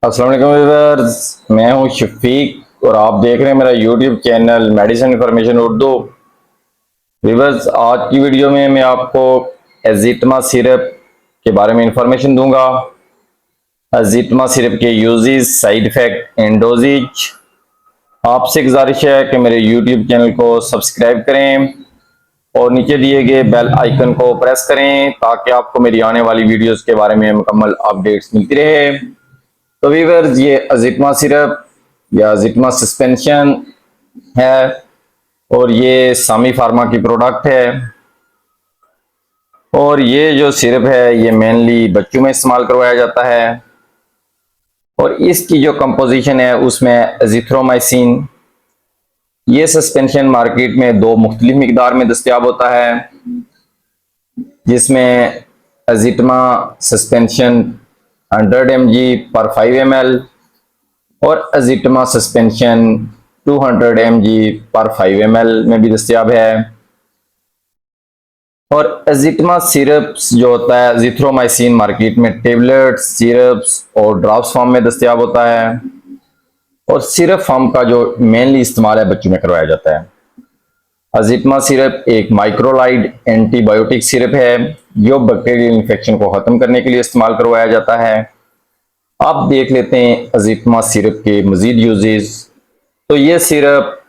अस्सलाम वालेकुम व्यूअर्स, मैं हूं शफीक और आप देख रहे हैं मेरा YouTube channel medicine information Urdu. Viewers, आज की वीडियो में मैं आपको एजिटमा सिरप के बारे में इंफॉर्मेशन दूंगा। एजिटमा सिरप के uses, side effect and dosages. आपसे गुजारिश है कि मेरे यूट्यूब चैनल को सब्सक्राइब करें और नीचे दिए गए बेल आइकन को प्रेस करें ताकि आपको मेरी आने वाली वीडियोस के बारे में मुकम्मल अपडेट्स मिलती रहे। तो व्यूअर्स, ये एजिटमा सिरप या एजिटमा सस्पेंशन है और ये सामी फार्मा की प्रोडक्ट है। और ये जो सिरप है ये मेनली बच्चों में इस्तेमाल करवाया जाता है और इसकी जो कंपोजिशन है उसमें एजिथ्रोमाइसिन। ये सस्पेंशन मार्केट में दो मुख्तलिफ मिकदार में दस्तयाब होता है, जिसमें एजिटमा सस्पेंशन 100 mg पर 5 ml और एजिटमा सस्पेंशन 200 mg पर 5 ml में भी दस्तयाब है। और एजिटमा सिरप्स जो होता है एजिथ्रोमाइसिन मार्केट में टेबलेट्स, सिरप्स और ड्रॉप्स फॉर्म में दस्तयाब होता है और सिरप फॉर्म का जो मेनली इस्तेमाल है बच्चों में करवाया जाता है। एजिटमा सिरप एक माइक्रोलाइड एंटीबायोटिक सिरप है जो बैक्टीरियल इन्फेक्शन को खत्म करने के लिए इस्तेमाल करवाया जाता है। आप देख लेते हैं एजिटमा सिरप के मजीद यूजेस। तो ये सिरप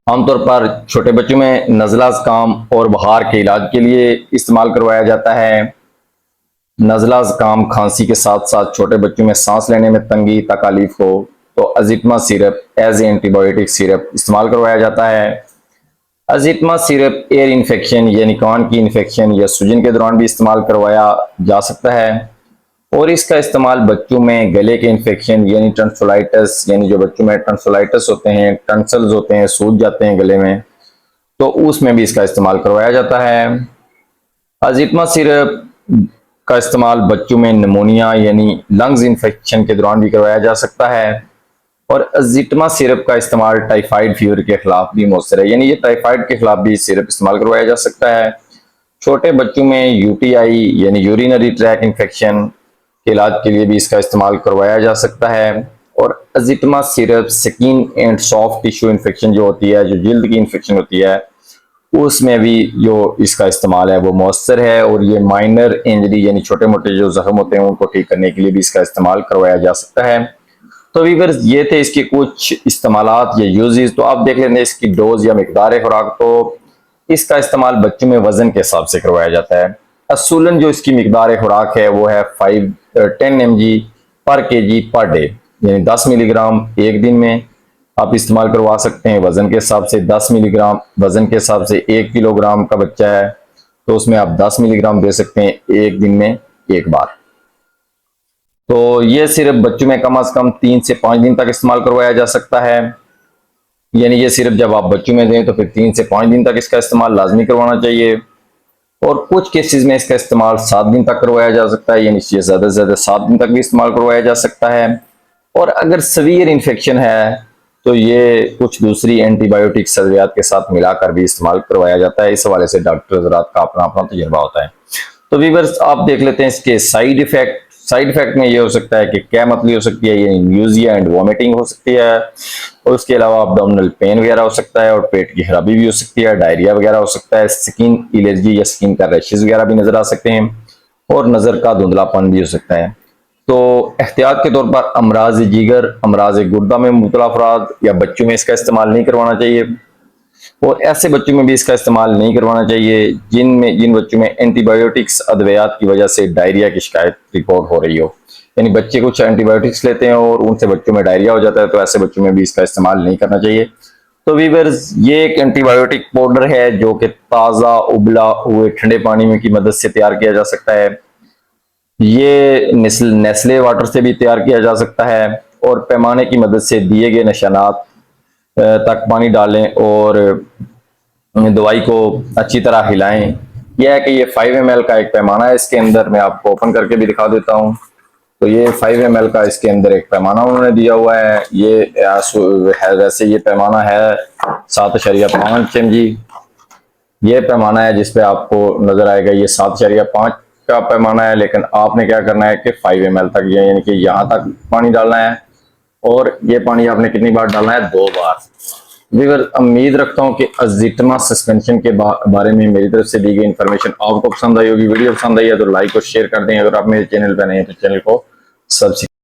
आमतौर पर छोटे बच्चों में नज़ला ज़ुकाम और बुखार के इलाज के लिए इस्तेमाल करवाया जाता है। नज़ला ज़ुकाम, खांसी के साथ साथ छोटे बच्चों में सांस लेने में तंगी, तकालीफ हो तो एजिटमा सिरप एज एंटीबायोटिक सिरप इस्तेमाल करवाया जाता है। एजिटमा सिरप एयर इन्फेक्शन यानी कान की इन्फेक्शन या सूजन के दौरान भी इस्तेमाल करवाया जा सकता है और इसका इस्तेमाल बच्चों में गले के इन्फेक्शन यानी टंसोलाइटिस, यानी जो बच्चों में टंसोलाइटिस होते हैं, टंसल्स होते हैं, सूज जाते हैं गले में, तो उसमें भी इसका इस्तेमाल करवाया जाता है। एजिटमा सिरप का इस्तेमाल बच्चों में निमोनिया यानी लंग्स इन्फेक्शन के दौरान भी करवाया जा सकता है और एजिटमा सिरप का इस्तेमाल टाइफाइड फीवर के खिलाफ भी मौसर है, यानी ये टाइफाइड के खिलाफ भी सिरप इस्तेमाल करवाया जा सकता है। छोटे बच्चों में यूटीआई यानी यूरिनरी ट्रैक इन्फेक्शन के इलाज के लिए भी इसका इस्तेमाल करवाया जा सकता है। और एजिटमा syrup skin and soft tissue infection जो होती है, जो जिल्द की इन्फेक्शन होती है, उसमें भी जो इसका इस्तेमाल है वो मौसर है और ये माइनर इंजरी यानी छोटे मोटे जो जख्म होते हैं उनको ठीक करने के लिए भी इसका इस्तेमाल करवाया जा सकता है। तो व्यूअर्स, ये थे इसके कुछ इस्तेमालात या यूजेस। तो आप देख लेते हैं इसकी डोज या मिकदार खुराक। तो इसका इस्तेमाल बच्चों में वजन के हिसाब से करवाया जाता है। असूलन जो इसकी मिकदार खुराक है वो है 10 mg पर kg पर डे, यानी 10 मिलीग्राम एक दिन में आप इस्तेमाल करवा सकते हैं। वजन के हिसाब से 10 मिलीग्राम, वजन के हिसाब से 1 किलोग्राम का बच्चा है तो उसमें आप 10 मिलीग्राम दे सकते हैं एक दिन में एक बार। तो ये सिर्फ बच्चों में कम से कम 3 से 5 दिन तक इस्तेमाल करवाया जा सकता है, यानी ये सिर्फ जब आप बच्चों में दें तो फिर 3 से 5 दिन तक इसका इस्तेमाल लाजमी करवाना चाहिए। और कुछ केसेस में इसका इस्तेमाल 7 दिन तक करवाया जा सकता है, यानी ज्यादा से ज्यादा 7 दिन तक भी इस्तेमाल करवाया जा सकता है। और अगर सीवियर इन्फेक्शन है तो ये कुछ दूसरी एंटीबायोटिक सद्वियात के साथ मिलाकर भी इस्तेमाल करवाया जाता है। इस हवाले से डॉक्टर हज़रात का अपना अपना तजुर्बा होता है। तो व्यूअर्स, आप देख लेते हैं इसके साइड इफेक्ट। साइड इफेक्ट में ये हो सकता है कि क्या मतली हो सकती है, ये न्यूजिया एंड वॉमिटिंग हो सकती है और उसके अलावा अब्डोमिनल पेन वगैरह हो सकता है और पेट की खराबी भी हो सकती है, डायरिया वगैरह हो सकता है, स्किन एलर्जी या स्किन का रैशेज वगैरह भी नजर आ सकते हैं और नजर का धुंधलापन भी हो सकता है। तो एहतियात के तौर पर अमराज जिगर, अमराज गुर्दा में मुबतला अफराद या बच्चों में इसका इस्तेमाल नहीं करवाना चाहिए और ऐसे बच्चों में भी इसका इस्तेमाल नहीं करवाना चाहिए जिन बच्चों में एंटीबायोटिक्स अद्वियात की वजह से डायरिया की शिकायत रिपोर्ट हो रही हो, यानी बच्चे कुछ एंटीबायोटिक्स लेते हैं और उनसे बच्चों में डायरिया हो जाता है, तो ऐसे बच्चों में भी इसका इस्तेमाल नहीं करना चाहिए। तो वीवर्स, ये एक एंटीबायोटिक पाउडर है जो कि ताज़ा उबला हुए ठंडे पानी में की मदद से तैयार किया जा सकता है। ये नेस्ले वाटर से भी तैयार किया जा सकता है और पैमाने की मदद से दिए गए निशानात तक पानी डालें और दवाई को अच्छी तरह हिलाएं। यह है कि ये 5 ml का एक पैमाना है इसके अंदर। मैं आपको ओपन करके भी दिखा देता हूं। तो ये 5 ml का इसके अंदर एक पैमाना उन्होंने दिया हुआ है। ये है, वैसे ये पैमाना है 7.5 mg। ये पैमाना है जिसपे आपको नजर आएगा ये 7.5 का पैमाना है, लेकिन आपने क्या करना है कि 5 ml तक, यानी कि यहाँ तक पानी डालना है। और ये पानी आपने कितनी बार डालना है? 2 बार। व्यूअर, उम्मीद रखता हूँ कि अजीतमा सस्पेंशन के बारे में मेरी तरफ से दी गई इन्फॉर्मेशन आपको पसंद आई होगी। वीडियो पसंद आई है तो लाइक और शेयर कर दें। अगर आप मेरे चैनल पर नहीं है तो चैनल को सब्सक्राइब